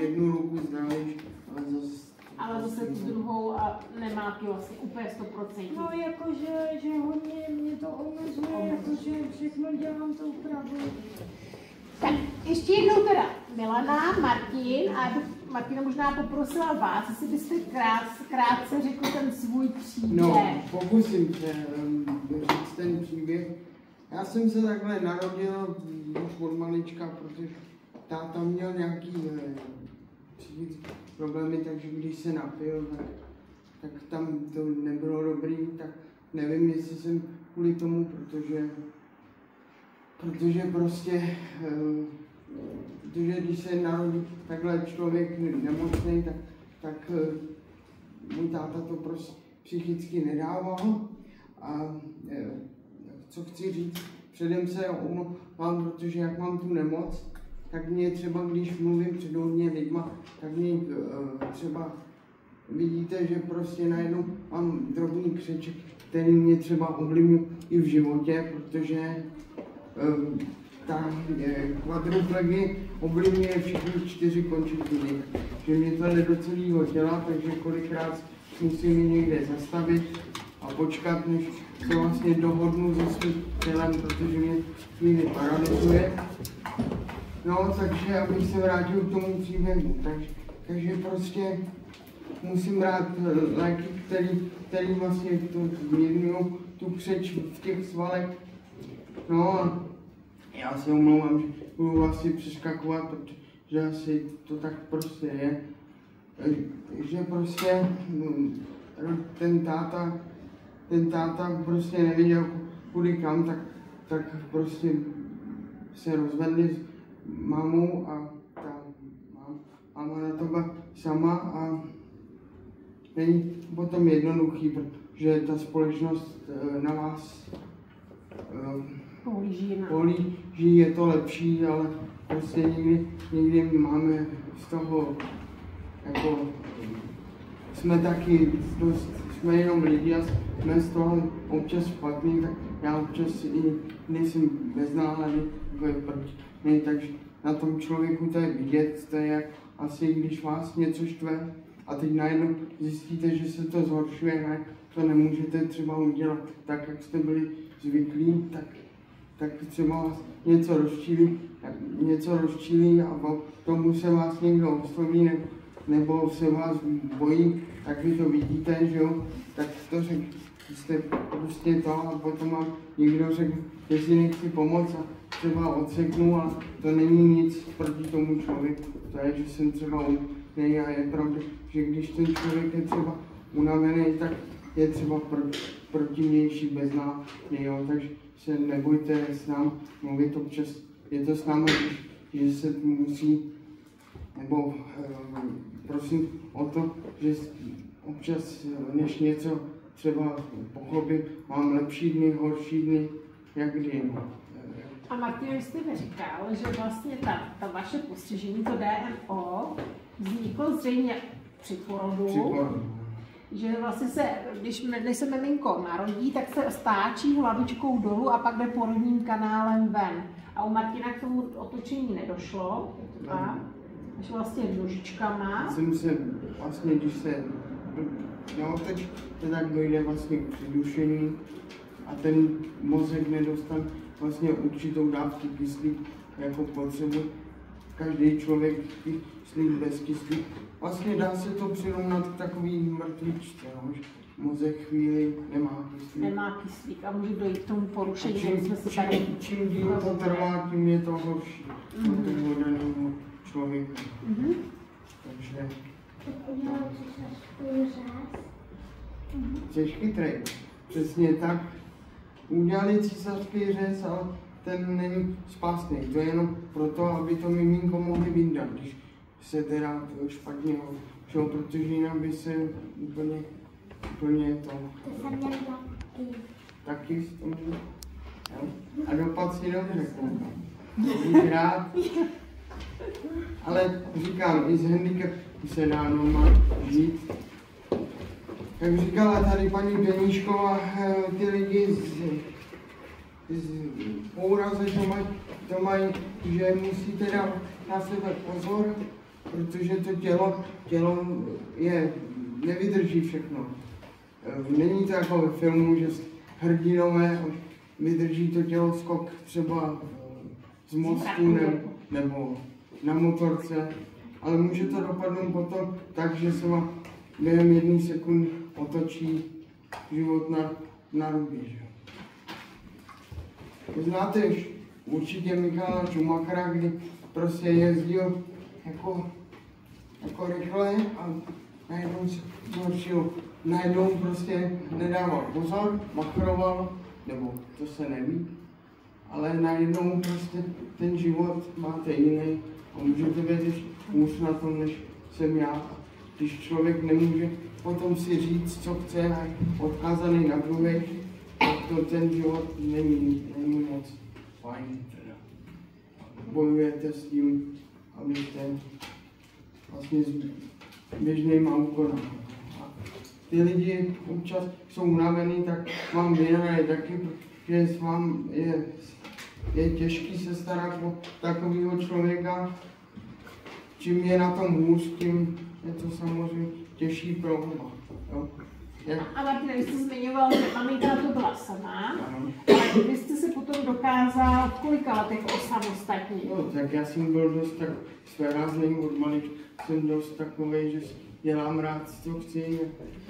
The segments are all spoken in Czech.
Jednu ruku zdravíš, ale zase tu druhou a nemáky vlastně úplně 100%. No jakože, že hodně mě to omezuje, jakože všechno dělám tou pravou. Tak ještě jednou teda Milana, Martin a Martina možná poprosila vás, jestli byste krátce řekl ten svůj příběh. No, pokusím se říct ten příběh. Já jsem se takhle narodil už od malička, protože táta měl nějaký psychické problémy, takže když se napil, tak tam to nebylo dobrý, tak nevím, jestli jsem kvůli tomu, protože prostě, protože když se narodí takhle člověk nemocný, tak můj táta to prostě psychicky nedával. A co chci říct, předem se omlouvám, protože jak mám tu nemoc, tak mě třeba, když mluvím před hodně lidma, tak mě třeba vidíte, že prostě najednou mám drobný křeček, který mě třeba ovlivňuje i v životě, protože ta kvadriplegie ovlivňuje všechny 4 končetiny. Že mě to jde do celého těla, takže kolikrát musím ji někde zastavit a počkat, než se vlastně dohodnu se svým tělem, protože mě chvíli paralyzuje. No, takže abych se vrátil k tomu příběhu, takže prostě musím brát léky, který vlastně to zmírňují tu křeč v těch svalech. No a já se omlouvám, že budu asi přeskakovat, protože asi to tak prostě je. Že prostě ten táta prostě nevěděl kudy kam, tak prostě se rozvedli s mámou a ta máma na to byla sama a není potom jednoduchý, protože ta společnost na vás pohlíží, je to lepší, ale prostě někdy máme z toho, jako jsme taky dost, jsme jenom lidi a jsme z toho občas špatný, tak já občas i nejsem beználady, takže na tom člověku to je vidět, to je jak asi když vás něco štve a teď najednou zjistíte, že se to zhoršuje, ne, to nemůžete třeba udělat tak, jak jste byli zvyklí, tak třeba vás něco rozčílí a tomu se vás někdo osloví nebo se vás bojí, tak vy to vidíte, že jo, tak to jste prostě to a potom vám někdo řekne, že si nechci pomoct a třeba odseknu a to není nic proti tomu člověku, to je, že jsem třeba unavený a je pravda, že když ten člověk je třeba unavený, tak je třeba protivnější beznádej, jo, takže se nebojte s námi mluvit občas, je to s námi, že se musí, nebo prosím o to, že občas, než něco třeba pochopím, mám lepší dny, horší dny, jak kdy. A Martin, jste mi říkal, že vlastně ta vaše postižení, to DMO, vzniklo zřejmě při porodu. Že vlastně když se miminko narodí, tak se stáčí hlavičkou dolů a pak jde porodním kanálem ven. A u Martina k tomu otočení nedošlo, až vlastně nožičkama. Jsem se vlastně, když se neotočí, tak dojde vlastně k přidušení a ten mozek nedostane vlastně určitou dávku kyslíku jako potřebuje. Každý člověk kyslík bez kyslíku. Vlastně dá se to přirovnat k takový mrtvičce, no, že mozek chvíli nemá kyslík. Nemá kyslík a může dojít k tomu porušení. Čím díl to trvá, tím je to horší pro toho daného člověka. Takže... Jsi chytrý. Přesně tak. Udělali císařský řez, ale ten není spásný. To je jenom proto, aby to miminko mohli vyndat, když se teda špatně šlo, protože jinak by se úplně to... To jsem měl taky. Taky s tom, a dopad si dobře koukám. Bych rád. Ale říkám, i z handicapem se dá normálně žít. Jak říkala tady paní Beníšková, ty lidi z pouraze to mají, že musíte dát na sebe pozor, protože to tělo nevydrží všechno. Není to jako ve filmu, že hrdinové vydrží to tělo skok třeba z mostu nebo na motorce, ale může to dopadnout potom tak, že se vám během 1 sekundy otočí život na ruby. Znáte určitě Michala Schumachera, kdy prostě jezdil jako rychle a najednou se zhoršil. Najednou prostě nedával pozor, machroval, nebo to se neví, ale najednou prostě ten život máte jiný a můžete být hůř na tom, než jsem já. Když člověk nemůže potom si říct, co chce a je odkázaný na druhých, tak to ten život není moc fajn. Teda. Bojujete s tím, abyste vlastně s běžnýma úkonama. Ty lidi občas jsou unavený, tak vám vyhrají taky, že s vám je těžký se starat o takového člověka. Čím je na tom hůř, tím je to samozřejmě těžší pro oba. A Martine, vy jste zmiňoval, že maminka to byla sama, ale vy jste se potom dokázal v kolika letech osamostatnit? No, tak já jsem byl dost tak svérázný od malička, jsem dost takovej, že dělám rád, co chci,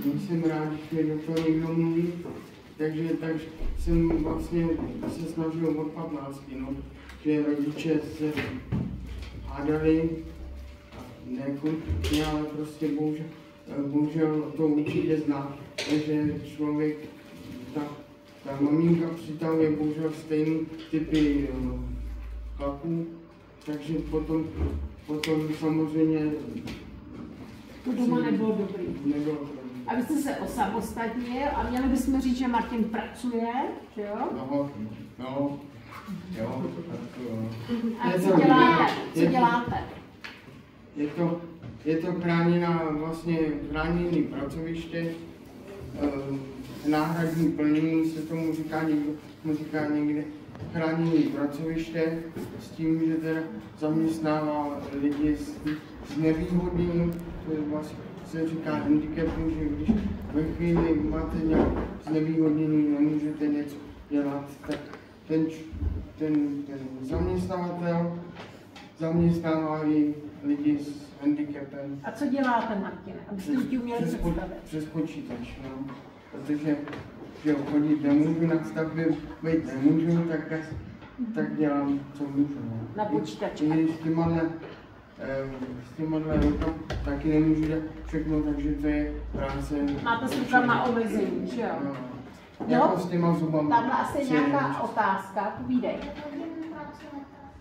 nejsem rád, když mi do toho někdo mluví, takže jsem vlastně se snažil od 15, no, že rodiče se hádali, ne konfliktně, ale prostě bohužel to určitě zná, že člověk, ta maminka přitahuje bohužel stejný typy chlapů, takže potom samozřejmě to doma nebylo dobrý. Nebylo dobrý. A vy jste se osamostatnil a měli bychom říct, že Martin pracuje, že jo? No, jo. A co děláte? Co děláte? Je to chráněné pracoviště, náhradní plnění se tomu říká někde chráněné pracoviště s tím, že teda zaměstnává lidi s nevýhodným, to je vlastně se říká handicapu, že když ve chvíli máte nějak znevýhodnění, nemůžete něco dělat, tak ten zaměstnavatel zaměstnává i lidi s handicapem. A co děláte, Martine, abyste ti uměli představit? Přes počítač, no. Protože chodit nemůžu, na stavbě být nemůžu, tak dělám, co můžu. No. Na počítači. I s těmahle rukama taky nemůžu dělat všechno, takže to je práce. Máte s rukama omezení, že jo? No. Jako s těma zubama. Tamhle asi nějaká otázka, povídej.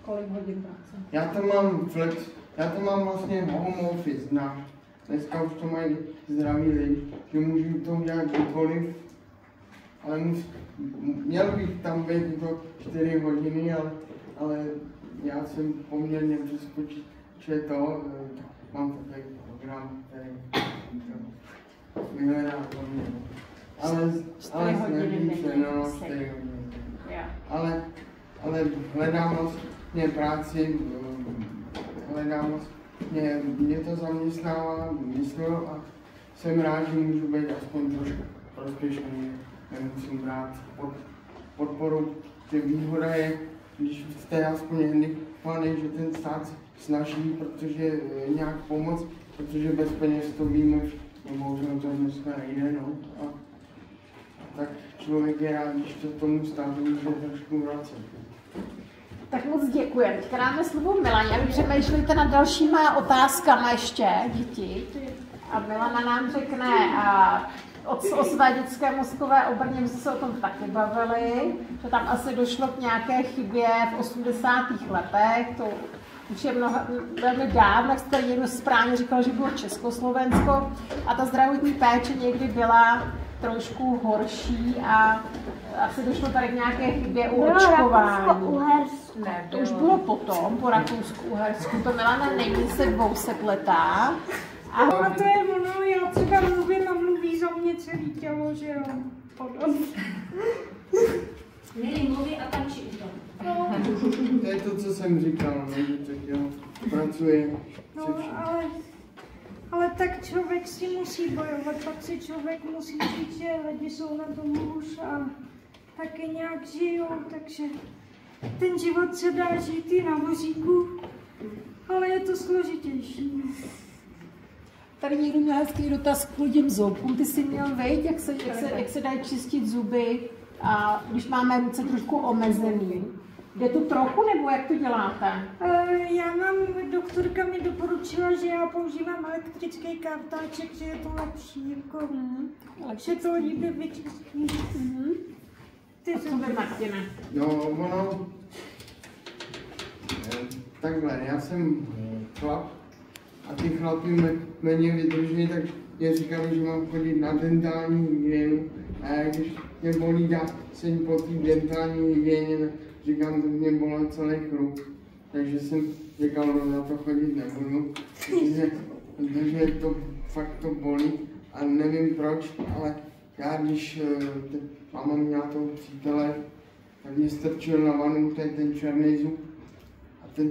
Kolik hodin práce? Já to mám vlastně home office, dneska už to mají zdraví lidi, že můžu to dělat kdykoliv, ale měl bych tam být do 4 hodiny, ale já jsem poměrně přes počítače mám takový program, který to vyhledá pro mě. Ale snažím se, 4 hodiny. Ale hledám vlastně práci, mě to zaměstnává mysl a jsem rád, že můžu být aspoň trošku prospěšný, nemusím brát podporu, že výhoda je, když jste aspoň handicapovaný, že ten stát se snaží, protože nějak pomoct, protože bez peněz to víme, bohužel to dneska nejde, no. A tak člověk je rád, když to tomu státu může trošku vracet. Tak moc děkujeme. Teďka dáme slovo Milaně, a vy přemýšlíte nad dalšíma otázkama ještě, děti. A Milana nám řekne o své dětské mozkové obrně, my jsme se o tom taky bavili, že tam asi došlo k nějaké chybě v 80. letech, to už je velmi dávno, jak jste někdo správně říkal, že bylo Československo a ta zdravotní péče někdy byla trošku horší a asi došlo tady k nějaké chybě u očkování. Ne, to už bylo potom, po Rakousku-Uhersku, to Milana není se 200letá. A to je ono, já třeba mluvím a mluví za mě celý tělo, že jo. Měli mluví a tančí u toho. To je to, co jsem říkal, no, že to tělo pracuje. No, ale tak člověk si musí bojovat, pak si člověk musí říct, že lidi jsou na tom hůř a taky nějak žijou, takže ten život se dá žít i na vozíku, ale je to složitější. Tady někdo měl hezký dotaz k těm zubům. Ty jsi měl vědět, jak se dají čistit zuby, a když máme ruce trošku omezený. Jde to trochu, nebo jak to děláte? Doktorka mi doporučila, že já používám elektrický kartáček, že je to lepší, jako, že to líbí vyčistí. A co vy, Martine? No, ono, takhle, já jsem chlap a ty chlapi méně vydrží, tak mě říkali, že mám chodit na dentální hygienu, a když mě bolí dát se po té dentální hygieně, říkám, to mě bolí celý kruh, takže jsem říkal, no na to chodit nebudu, protože to fakt to bolí a nevím proč, ale já když máma měla toho přítele, tak mě strčil na vanu, to je ten černý zub a ten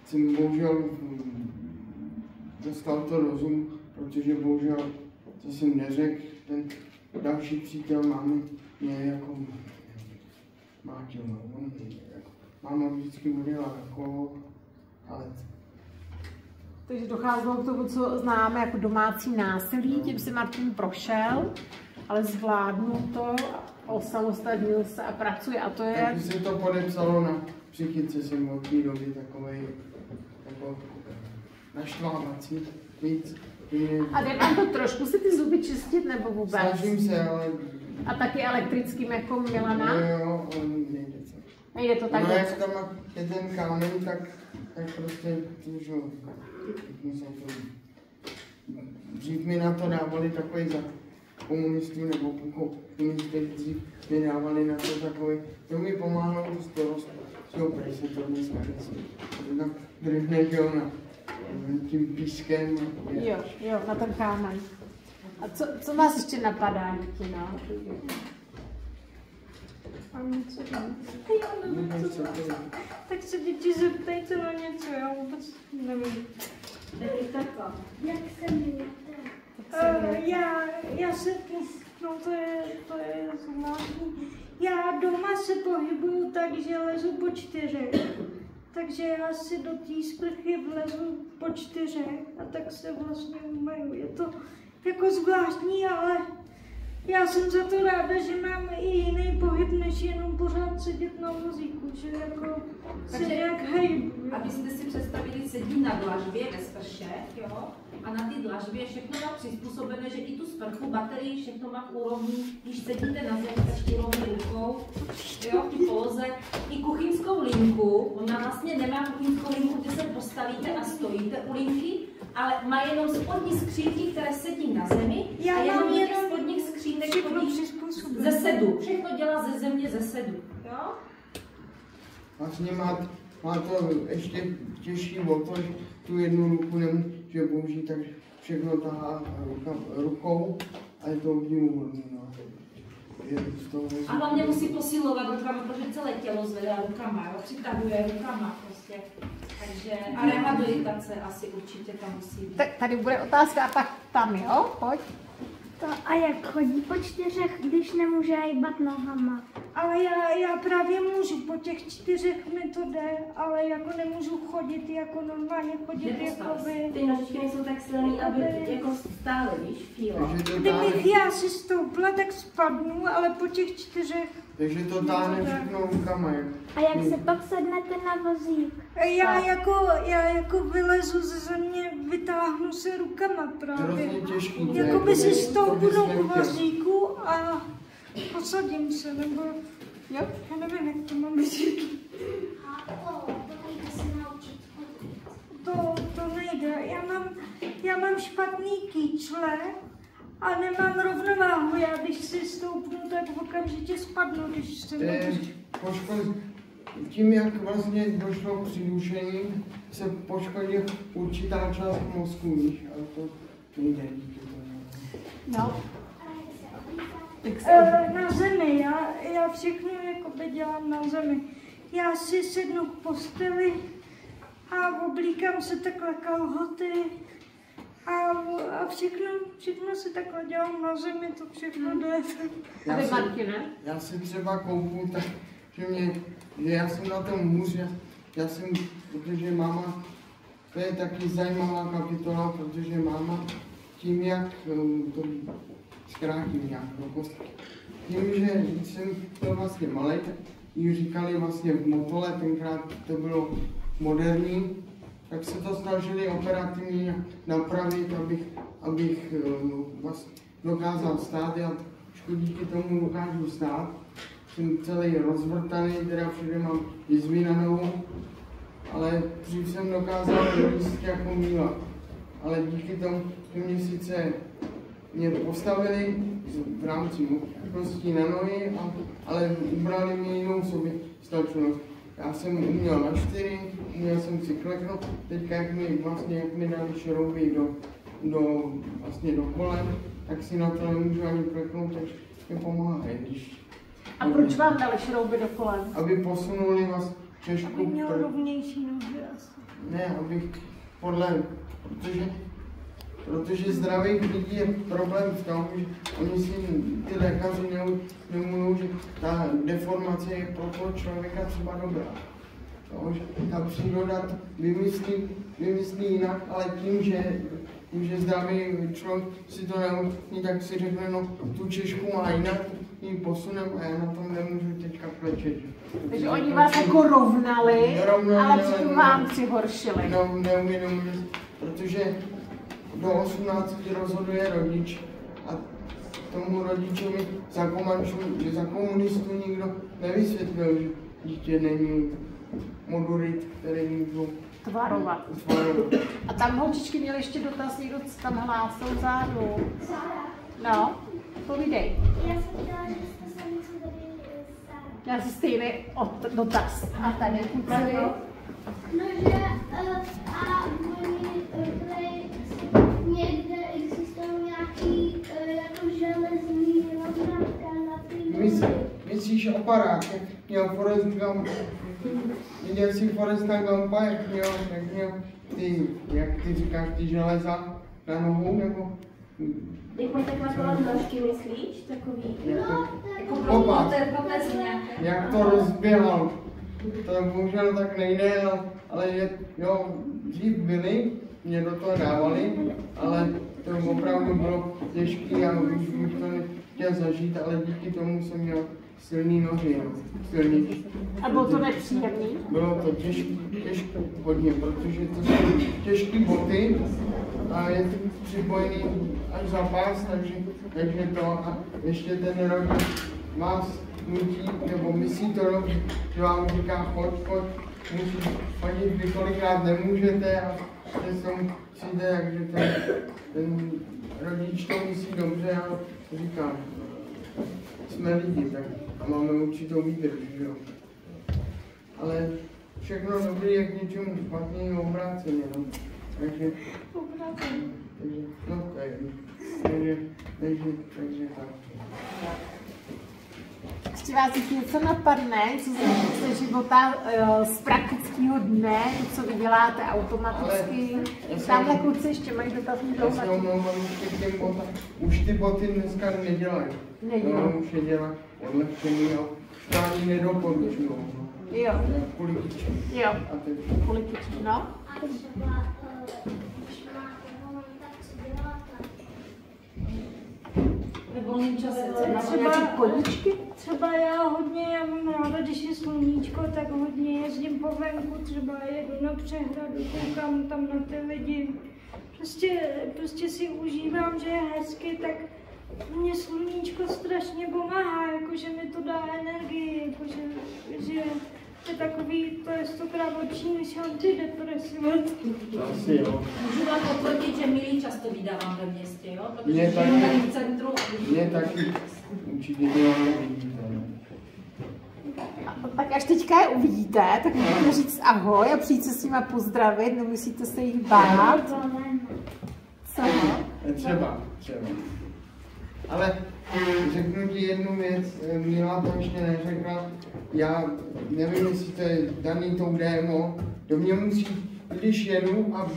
jsem bohužel dostal to rozum, protože bohužel, co jsem neřekl, ten další přítel mámy mě jako mátil, no, jako, máma vždycky udělala alkohol, ale... Takže docházelo k tomu, co známe jako domácí násilí, tím si Martin prošel, ale zvládnul to, osamostatnil se a pracuje, a to je... Takže se to podepsalo na psychice, jsem od té doby takovej, jako naštvávací, víc. A jde vám to trošku si ty zuby čistit, nebo vůbec? Snažím se, ale... A taky elektrickým, jako Milana? Jo, ale nejde to. Nejde to tak? No, jak tam je ten kámen, tak prostě můžu... Dřív mi na to dávali takový za komunistů nebo komunisté, dřív mi dávali na to takový, to mi pomáhalo to storost, super se to dneska nesmí. To tam drhne, jo, na tím pískem. Jo, na ten kámen. A co vás ještě napadá, Martina? Tak se děti zeptejte na něco, já vůbec nevím. Jak se jmenujete? Já se, no to je zvláštní. Já doma se pohybuju tak, že lezu po 4. Takže já si do té sprchy vlezu po 4 a tak se vlastně umyju. Je to jako zvláštní, ale já jsem za to ráda, že mám i jiný pohyb, než jenom pořád sedět na vozíku, že jako se nějak hejbu. Abyste si představili, sedí na dlažbě ve sprše, jo? A na té dlažbě všechno má přizpůsobené, že i tu sprchu, baterii, všechno má v úrovni, když sedíte na zemi, tak úrovni rukou, jo, v poloze. I kuchyňskou linku, ona vlastně nemá kuchyňskou linku, kde se postavíte a stojíte u linky, ale má jenom spodní skřínky, které sedí na zemi. Já a mám jenom jenom spodních skřínek přizpůsobené. ze sedu. Všechno dělá ze země ze sedu. Jo? Vlastně má to ještě těžší o to, že tu jednu ruku nemůže použít, takže všechno tahá rukou a je to obdivuhodné. A hlavně musí posilovat rukama, protože celé tělo zvedá rukama, jo? Přitahuje rukama prostě. Takže a rehabilitace asi určitě tam musí být. Tak tady bude otázka a pak tam, jo? Pojď. A jak chodí po 4, když nemůže hýbat nohama? Ale já právě můžu, po těch 4 mi to jde, ale jako nemůžu chodit jako normálně chodit, jakoby... Ty nožičky nejsou tak silný, aby jako stále, víš, fílo. Kdybych já si stoupla, tak spadnu, ale po těch 4... Takže to táhne všechno rukama. A jak se pak sednete na vozík? Já jako vylezu ze země, vytáhnu se rukama právě. Jakoby si stoupnu k vozíku a posadím se, nebo... Jo? Já nevím, jak to mám říct. To nejde. Já mám špatný kyčle a nemám rovnováhu. Já když si stoupnu, tak okamžitě spadnu, když se tím, jak vlastně došlo k přidušení, se poškodí určitá část mozku, víš, ale to nejde díky tomu. No. Na zemi, já všechno jakoby dělám na zemi. Já si sednu k posteli a oblíkám se takhle kalhoty a všechno si takhle dělám na zemi, to všechno jde. A vy Marky, ne? Já si třeba koupu, tak, že já jsem na tom hůř, protože máma, to je taky zajímavá kapitola, protože máma tím, jak to zkrátím nějak, tím, že jsem byl vlastně malý, tak jí říkali vlastně v Motole, tenkrát to bylo moderní, tak se to snažili operativně napravit, abych vlastně dokázal stát. Já už díky tomu dokážu stát. Jsem celý rozvrtaný, teda všude mám jizvy na nohu, ale dřív jsem dokázal jíst jako míla. Ale díky tomu, že mě sice postavili v rámci kostí na nohy, ale ubrali mi jinou soběstačnost. Já jsem uměl na 4, uměl jsem si kleknout, teďka jak mi dali šrouby do kolen, tak si na to nemůžu ani kleknout, takže mi pomáhají. A proč vám dali šrouby do kolen? Aby posunuli vás češku. Aby měl rovnější nohy asi. Ne, protože zdravých lidí je problém v tom, že oni si ty lékaři nemůžou, že ta deformace je pro toho člověka třeba dobrá. No, že ta příroda vymyslí jinak, ale tím, že zdravý člověk si to neumí, tak si řekne, no tu češku má jinak, ji posunem a já na tom nemůžu teďka klečet. Takže oni vás jako rovnali, ale přitom vám přihoršili. No, neuvědomuji, protože do 18 rozhoduje rodič a tomu rodičovi za komunistů nikdo nevysvětlil, že dítě není modulit, který můžou tvarovat. A tam holčičky měly ještě dotaz, někdo tam hlásil vzadu. No, povídej. Já jsem chtěla, že jste se něco tady Sára. Já si stejný dotaz. A tady kluci. No, že a oni někde existují nějaký jako železný rovnátka na ty. Myslíš aparát, jak měl Forrest Gump? Viděl jsi Forresta Gumpa, jak měl ty, jak ty říkáš, ty železa na nohou, nebo? Jako takhle kolem nožky, myslíš? Takový? Opat. Jak to rozběhal. To bohužel tak nejde, ale jo, dřív byli, mě do toho dávali, ale to opravdu bylo těžké a už bych to nechtěl zažít, ale díky tomu jsem měl silný nohy, silný. A bylo to nepříjemný? Bylo to těžké hodně, protože to jsou těžké boty a je to připojený až za pás, takže to a ještě ten rodič vás nutí, nebo myslí to robí, že vám říká choď, musíš chodit, vy kolikrát nemůžete a že jsem přijde, takže ten rodič to myslí dobře a říká, jsme lidi, tak a máme určitou výdrž, že jo. Ale všechno dobrý je k něčemu špatný a obráceně, no. Takže no, takže tak. Ještě vás jich něco napadne, co ze života z praktického dne, co vy děláte automaticky. Tamhle kluci ještě mají dotazní Já se omlouvám ještě k těm botám. Už ty boty dneska nedělají. No, už je dělá odlehčený a ani nedoporučují. Jo. Kvůli kyčí. Jo, kvůli kyčí, no. A třeba, když máte volný, tak co děláte? Ve volném čase Třeba já mám ráda, když je sluníčko, tak hodně jezdím po venku, třeba jedu na přehradu, koukám tam na ty lidi. Prostě si užívám, že je hezky, tak mě sluníčko strašně pomáhá, jakože mi to dá energii, jakože že je takový, to je 100krát lepší než antidepresiva. Asi jo. Můžu vám potvrdit, že milý často vydávám ve městě, jo? Protože Mě žiju tady v centru. Mě taky určitě děláme vidíte. Tak až teďka je uvidíte, tak můžete říct ahoj a přijít se s nima pozdravit, nemusíte se jich bát. Co? Třeba. Ale řeknu ti jednu věc, Mila to ještě neřekla, já nevím, jestli to je daný tou DMO, do mě musí když jedu a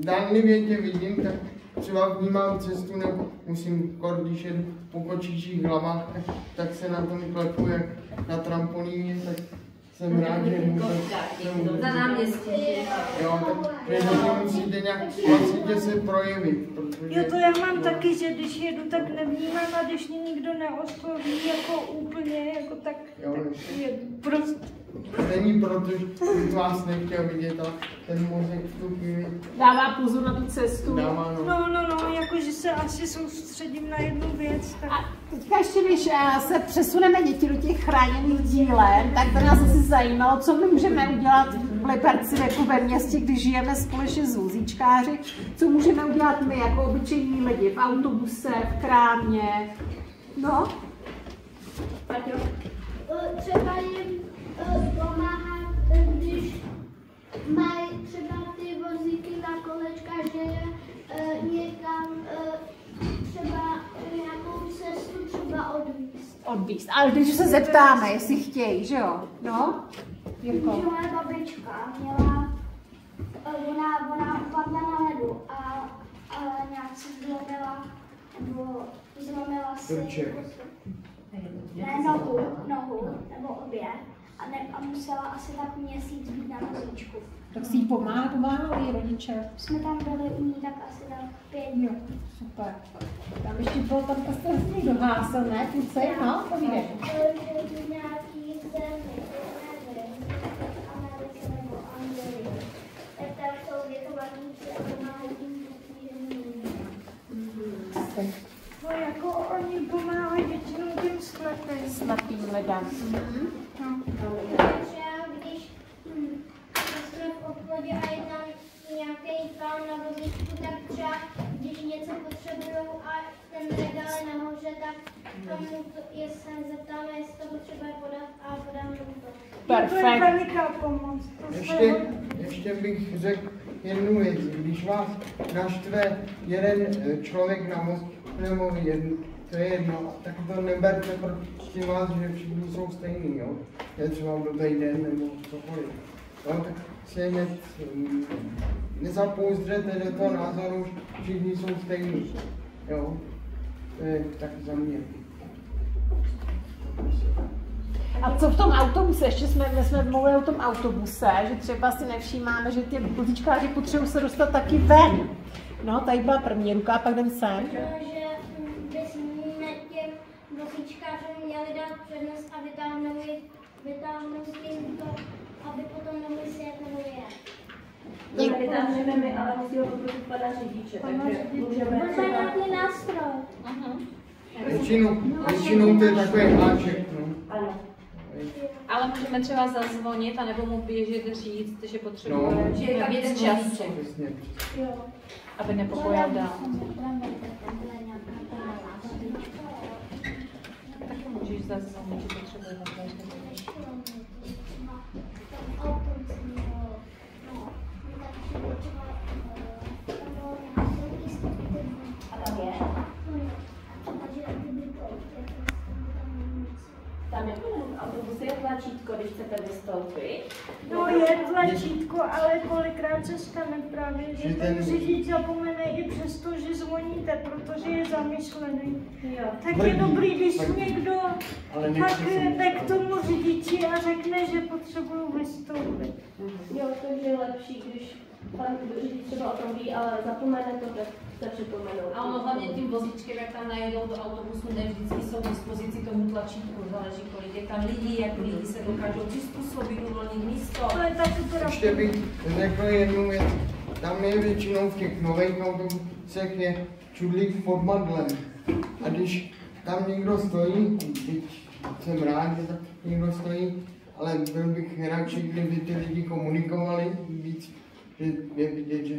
zdánlivě tě vidím, tak třeba vnímám cestu, nebo musím, když jedu po kočičích hlavách, tak se na tom klepu jak na trampolíně, tak jsem rád, že můžu. Na náměstí. Jo, takže to musíte nějak vlastně se projevit. Jo, to já mám taky, že když jedu, tak nevnímám a když mě nikdo neosloví jako úplně, jako tak je prostě. Není proto, že bych vás nechtěl vidět, ale ten mozek v tu chvíli Dává pozor na tu cestu. dává, No, jakože se asi soustředím na jednu věc. Tak... A teďka ještě, když se přesuneme děti do těch chráněných dílen, tak by nás asi zajímalo, co my můžeme udělat v Liberci jako ve městě, když žijeme společně s vozíčkáři, co můžeme udělat my jako obyčejní lidi v autobuse, v krámě, no? Třeba jim pomáhat, když mají třeba ty vozíky na kolečka, že je někam třeba nějakou cestu třeba odvízt. Odvízt. Ale když se zeptáme, jestli chtějí, že jo? No? Jirko. Moje babička měla, ona upadla na ledu a nějak se zlomila si nohu nebo obě a musela asi tak měsíc být na vozíčku. Tak si jí pomáhali rodiče. Jsme tam byli u ní tak asi tak 5 dní. Super. Tam ještě bylo tam strašný dohásil, ne? Kluci, no, povídej. Nějaký zemi, nevím, Americe nebo Anglii. Tak tam jsou větovaníci a pomáhají jim No, jako oni pomáhají většinou těm slepým lidem. Třeba když jsme v obchodě a je tam nějaký pán na vozíčku, tak třeba když něco potřebují a ten regál je nahoře, tak tomu se zeptáme, jestli to potřebuje podat a podáme mu to. To je veliká pomoc. Ještě bych řekl jednu věc. Když vás naštve jeden člověk na most, nebo to je jedno, tak to neberte proti vás, že všichni jsou stejný, jo. Je třeba blbej den nebo cokoliv. Jo, tak se nezapouzdřete do toho názoru, že všichni jsou stejný, jo. To je tak za mě. A co v tom autobuse? Ještě jsme mluvili o tom autobuse, že třeba si nevšímáme, že ty vozíčkáři potřebují se dostat taky ven. No, tady byla první ruka, pak jdem sem. Že bychom těm vozíčkářům měli dát přednost a vytáhnout tím to, aby potom mohli si jet nebo jet. Vytáhneme my, ale musí ho poprosit pana řidiče, takže můžeme To je nějaký nástroj. Většinou to je takový háček, no. Ano. Ale můžeme třeba zazvonit, anebo mu běžet říct, že potřebuje No. Že je tam jeden času, Přesně. aby nepopojal dál. Tak můžeš zazvonit, že potřebuje na Tam je v autobuse je tlačítko, když chcete vystoupit. No je tlačítko, ale kolikrát se stane právě, že ten řidič zapomene i přesto, že zvoníte, protože je zamyšlený. Jo. Tak je dobrý, když někdo tak jde k tomu řidiči a řekne, že potřebuju vystoupit. Jo, takže je lepší, když pan řidič třeba o tom ví, ale zapomene to, tak se připomenou. A ono hlavně tím vozíčkem, jak tam najedou do autobusu, ne vždycky jsou k dispozici tomu tlačítku, záleží kolik je tam lidí, jak lidi se dokážou přizpůsobit, uvolnit místo. To je taky teda. Ještě bych řekl jednu věc. Tam je většinou v těch nových autobusech je čudlík pod mandlem. A když tam někdo stojí, byť jsem rád, že tam někdo stojí, ale byl bych radši, kdyby ty lidi komunikovali víc, že je vidět, že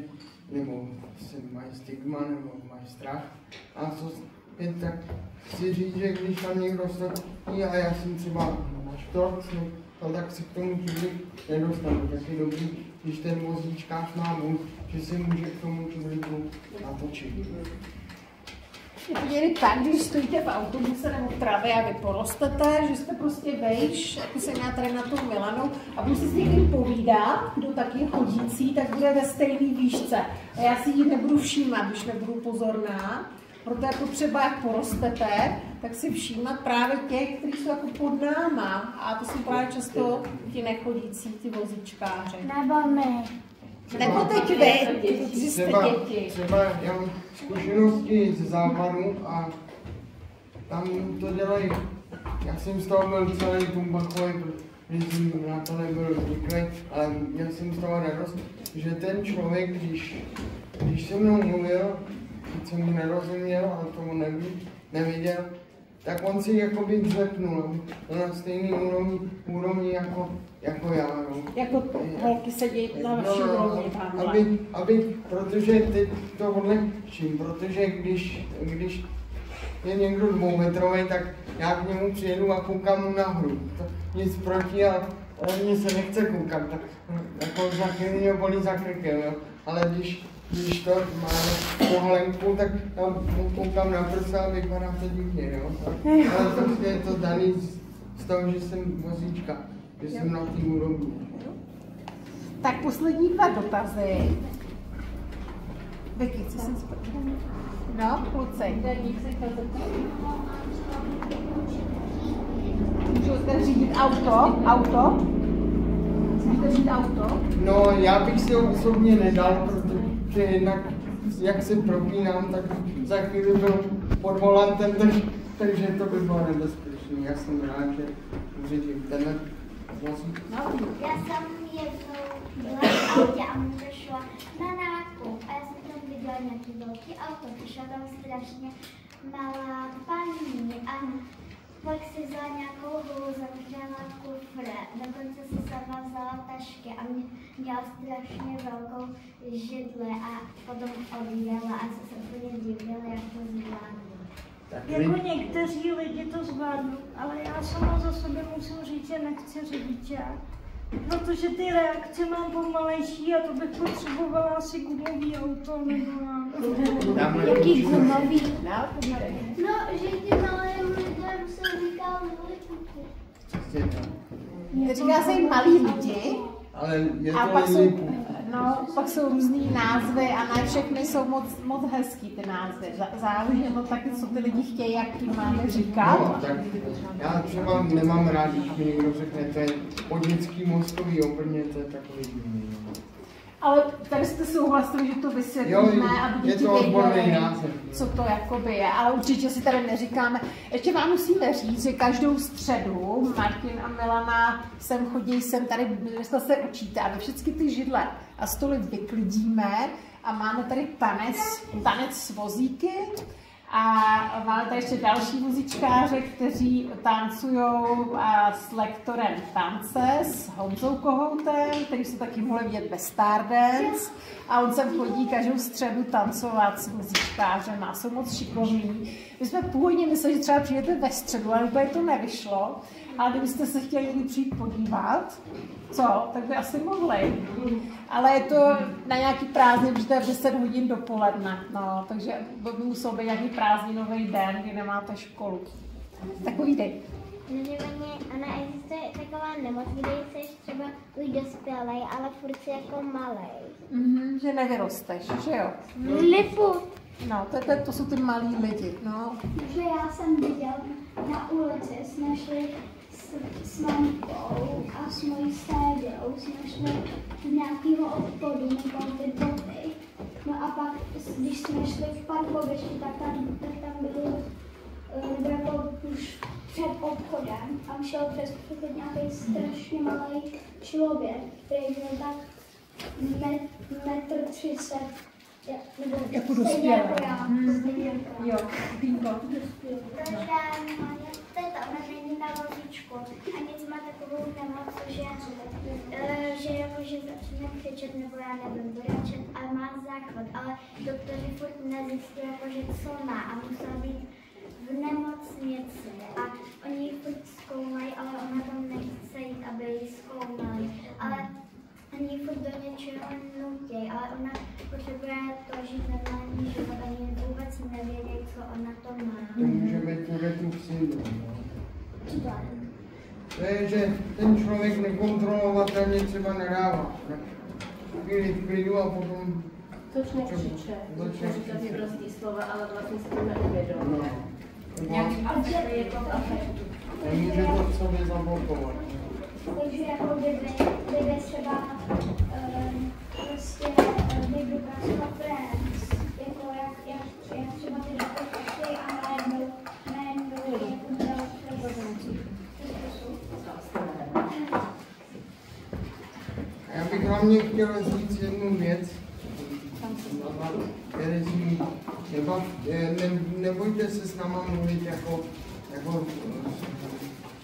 nebo se mají stigma, nebo mají strach. A co tak chci říct, že když tam někdo stojí a já jsem třeba štorc, no, tak se k tomu čudlík nedostanu. Tak je dobrý, když ten vozíčkář má můj, že si může k tomu čudlíku natočit. Je to někdy tak, když stojíte v autobuse nebo v travě a vy porostete, že jste prostě vejš, jako jsem já tady na tou Milanu, a budu si s někým povídat, kdo taky chodící, tak bude ve stejné výšce. A já si ji nebudu všímat, když nebudu pozorná. Proto jako třeba jak porostete, tak si všímat právě těch, kteří jsou jako pod náma. A to jsou právě často ti nechodící, ty vozíčkáři. Nebo my. Nebo teď vy, protože jste děti. Třeba já mám zkušenosti ze západu a tam to dělají. Já jsem z toho byl celý tumbachový, protože jsem na to nebyl zvyklý, ale měl jsem z toho radost, že ten člověk, když se mnou mluvil, když jsem mu nerozuměl, ale tomu neviděl, tak on si jakoby zlepnul, na stejný úrovni jako já. No. Jako holky sedí na vaší úrovni tamhle. Protože teď to odlehčím, protože když je někdo 2metrový, tak já k němu přijedu a koukám mu nahoru. Nic proti, ale mně se nechce koukat, tak jako za chvíli mě bolí za krkem, jo. Ale když to má pohlenku, tak tam koukám na prsa a vypadá to divně, jo. Ale prostě je to daný z toho, že jsem vozíčka, že jsem na té úrovni. Tak poslední 2 dotazy. Vicky, co jsem spočítala? No, kluci. Můžu tady řídit auto? Můžete řídit auto? No, já bych si ho osobně nedal, protože jednak, jak se propínám, tak za chvíli byl pod volantem, takže to by bylo nebezpečné. Já jsem rád, že řídím tenhle vozík. Já jsem jednou byla v autě a mi došla na nákup a já jsem tam viděla nějaký velký auto, přišla tam strašně malá paní a pak si vzala nějakou holu, zavřela kufr, dokonce si sama vzala tašky a měla strašně velkou židli a potom odjela a se úplně divila, jak to zvládla. Jako někteří lidi to zvládnou, ale já sama za sebe musím říct, že nechci řidičák. Protože ty reakce mám pomalejší a to bych potřebovala asi gumový auto nebo Jaký gumový? No, že ty malým lidem se říká lilipuky. Říká se jim malí lidi. Ale je to a pak jsou různý názvy a ne všechny jsou moc hezký ty názvy. Záleží to taky, co ty lidi chtějí, jak jim máme říkat. No, tak já třeba nemám rád, když mi někdo řekne, to je podnický mozkový obrně, to je takový divný. Ale tady jste souhlasili, že to vysvětlíme, aby děti věděli, co to jakoby je. Ale určitě si tady neříkáme. Ještě vám musíme říct, že každou středu Martin a Milana sem tady dneska se učíte a vy všechny ty židle a stoly vyklidíme a máme tady tanec s vozíky. A máme tady ještě další vozíčkáře, kteří tancují s lektorem tance, s Honzou Kohoutem, který se taky mohli vidět ve Stardance. A on sem chodí každou středu tancovat s vozíčkářem a jsou moc šikovní. My jsme původně mysleli, že třeba přijdete ve středu, ale úplně to nevyšlo. Ale kdybyste se chtěli někdy přijít podívat, tak by asi mohli. Ale je to na nějaký prázdnin, protože to je v 10 hodin dopoledne. No, takže by musel být nějaký prázdninový den, kdy nemáte školu. Tak povídej. Ona existuje taková nemoc, kdy jsi třeba už dospělej, ale furt si jako malej. Že nevyrosteš, že jo? Liput. No, to jsou ty malí lidi, no. Že já jsem viděl na ulici, jsme šli s mamkou a s mojí ségrou, jsme šli z nějakého obchodu koupit boty. No a pak, když jsme šli v parkovišti, tak tam byl jako už před obchodem a šel přes přechod nějaký strašně malý člověk, který byl tak 1,30 m. Jako dospělá. Jo, Pínko. Protože teta, ona není na vozíčku a nic má takovou nemoc, že začne křičet nebo já nevím, brečet a má záchvat, ale doktoři furt nezjistili, co má a musela být v nemocnici a oni ji furt zkoumají, ale ona tam nechce jít, aby ji zkoumali. Ale oni ji furt do něčeho nutí, ale ona potřebuje to žít normální život, ani vůbec nevědějí, co ona ona to má. To může být Turettův syndrom. Třeba. To je, že ten člověk nekontrolovatelně třeba nadává. Chvíli v klidu a potom... Začne křičet, začne říkat prostý slova, ale vlastně si to neuvědomuje. Nějaký afekt, je to afekt. Nemůže to v sobě zablokovat. Takže jako kdyby třeba prostě vybrukářka Friends, jako jak třeba ty dokončí a najednou jako další. Já bych hlavně chtěl říct jednu věc. Nebojte se s náma mluvit jako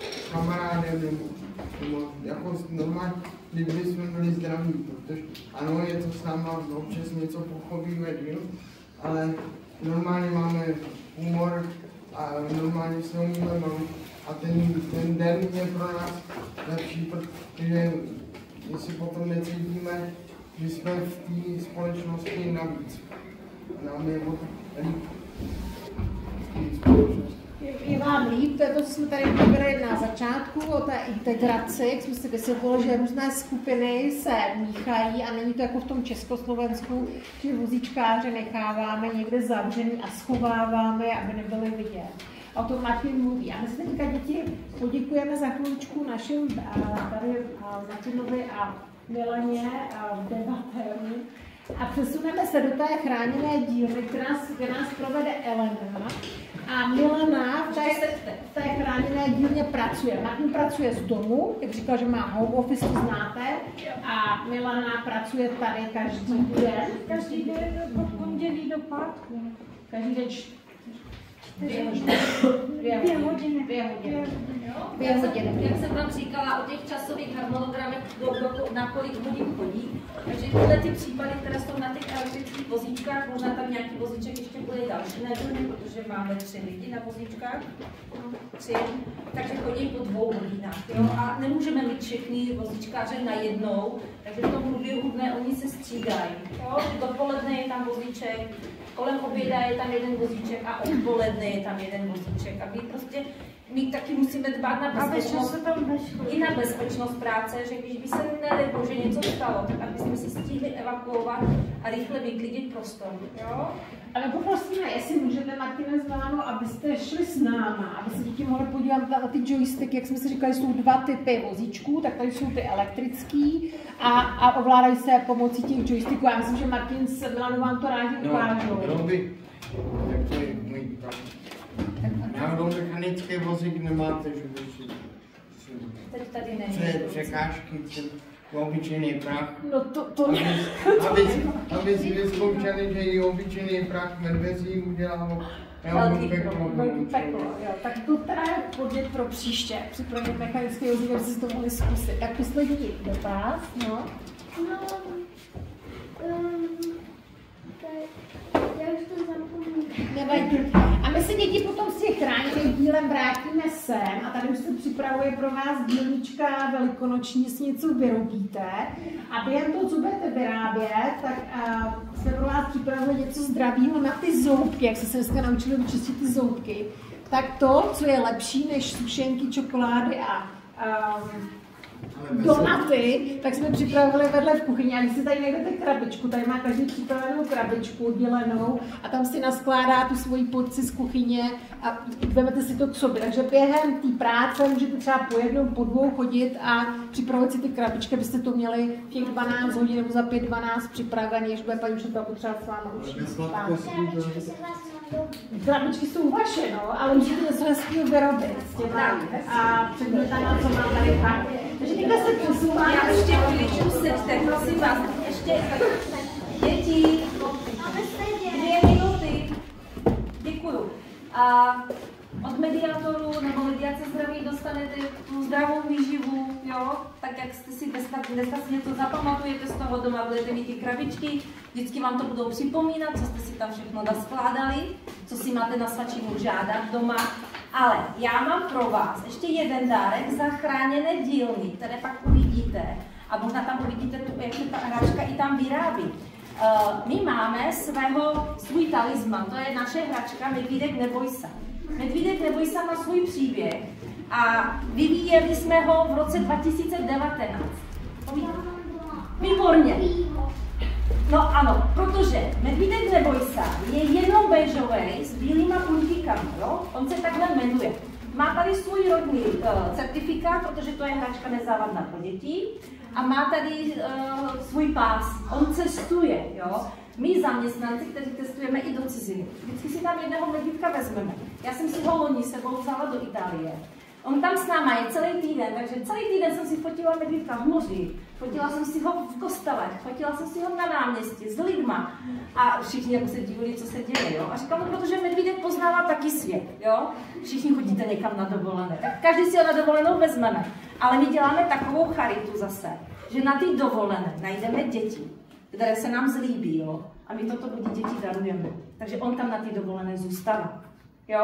s kamarádem nebo jako normálně, kdyby jsme byli zdraví, protože ano, je to s náma, občas něco pochopíme, ale normálně máme humor a normálně se umíme bavit a ten den je pro nás lepší, protože my si potom necítíme, že jsme v té společnosti navíc. Nám je líp. Je vám líp, to je to, co jsme tady mluvili na začátku, o té integraci, jak jsme si vysvětlili, že různé skupiny se míchají a není to jako v tom Československu, že vozíčkáře necháváme někde zavřený a schováváme, aby nebyli vidět. O tom Martin mluví. A my se teďka, děti, poděkujeme za chvíličku našim tady Martinovi a Milaně debatéru a přesuneme se do té chráněné dílny, kde nás provede Elena. A Milana v té chráněné dílně pracuje. Martin pracuje z domu, jak říkal, že má home office, to znáte. A Milana pracuje tady každý den. Každý den od pondělí do pátku. Každý den 2 hodiny. Jak jsem vám říkala o těch časových harmonogramech, na kolik hodin chodí, takže tyhle ty případy, které jsou na těch elektrických vozíčkách, možná tam nějaký vozíček ještě bude další nedělný, protože máme 3 lidi na vozíčkách, 3, takže chodí po 2 hodinách. Jo? A nemůžeme mít všechny vozíčkáře najednou, takže v tom průběhu dne oni se střídají. Dopoledne je tam vozíček, kolem oběda je tam jeden vozíček a odpoledne je tam jeden vozíček. A my taky musíme dbát na bezpečnost, i na bezpečnost práce, že když by se nedej bože něco stalo, tak aby jsme si stihli evakuovat a rychle vyklidit prostor. Jo? Ale poprosíme, jestli můžete, Martine, s Milanou, abyste šli s náma, aby se děti mohly podívat na ty joysticky, jak jsme si říkali, jsou 2 typy vozíčků, tak tady jsou ty elektrický a ovládají se pomocí těch joysticků. Já myslím, že Martin s Milanou vám to rádi ukážou. Jak to je můj náhodou mechanické vozík nemáte, že by si teď tady není. Překážky, obyčejný prach. No to aby si vyzkoušeli, že i obyčejný prach medvězí udělal velký peklo. Jo. Tak to teda je podnět pro příště. Připravit mechanické vozík, aby si to mohli zkusit. Tak poslední dotaz, no. Já už to zapomínám. Nevadí. A my se děti potom s těch chráněných dílem vrátíme sem a tady už se připravuje pro vás dílnička velikonoční, si něco vyrobíte a během toho, co budete vyrábět, tak jsme pro vás připravili něco zdravého na ty zoubky, jak jste se dneska naučili vyčistit ty zoubky. Tak to, co je lepší než sušenky, čokolády a donaty, tak jsme připravili vedle v kuchyni. A když si tady najdete krabičku, tady má každý připravenou krabičku oddělenou a tam si naskládá tu svoji porci z kuchyně a vezmete si to k sobě. Takže během té práce můžete třeba po jednou, po 2 chodit a připravit si ty krabičky, abyste to měli v těch 12 hodin nebo za 5-12 připravený, až bude paní učitelka potřebovat s vámi učit. Krabičky jsou vaše, no, ale můžete něco hezkého vyrobit s těma a předmětama, co mám tady pak. Takže teďka se posouvá. Já ještě chvíličku seďte, prosím vás, ještě děti, 2 minuty. Děkuju. A od mediátoru nebo mediace zdraví dostanete tu zdravou výživu, jo? Tak jak jste si dneska si něco zapamatujete z toho doma, budete mít ty krabičky, vždycky vám to budou připomínat, co jste si tam všechno naskládali, co si máte na svačinu žádat doma. Ale já mám pro vás ještě jeden dárek za chráněné dílny, které pak uvidíte. A možná tam uvidíte, jak se ta hráčka i tam vyrábí. My máme svůj talisman, to je naše hračka Medvídek neboj se. Medvídek neboj se má svůj příběh a vyvíjeli jsme ho v roce 2019. Výborně. No ano, protože Medvídek neboj se je jenom béžový s bílýma puntíkami, jo? On se takhle jmenuje. Má tady svůj rodný certifikát, protože to je hračka nezávadná pro děti. A má tady svůj pás. On cestuje, jo? My zaměstnanci, kteří testujeme i do ciziny. Vždycky si tam jednoho medvídka vezmeme. Já jsem si ho loni sebou vzala do Itálie. On tam s náma je celý týden, takže celý týden jsem si fotila medvídka v moři, fotila jsem si ho v kostelech, fotila jsem si ho na náměstí s lidma a všichni jako se divili, co se děje, jo. A říkám, no, protože medvídek poznává taky svět, jo. Všichni chodíte někam na dovolené, tak každý si ho na dovolenou vezmeme. Ale my děláme takovou charitu zase, že na ty dovolené najdeme děti, které se nám zlíbí, jo. A my toto děti darujeme. Takže on tam na ty dovolené zůstává.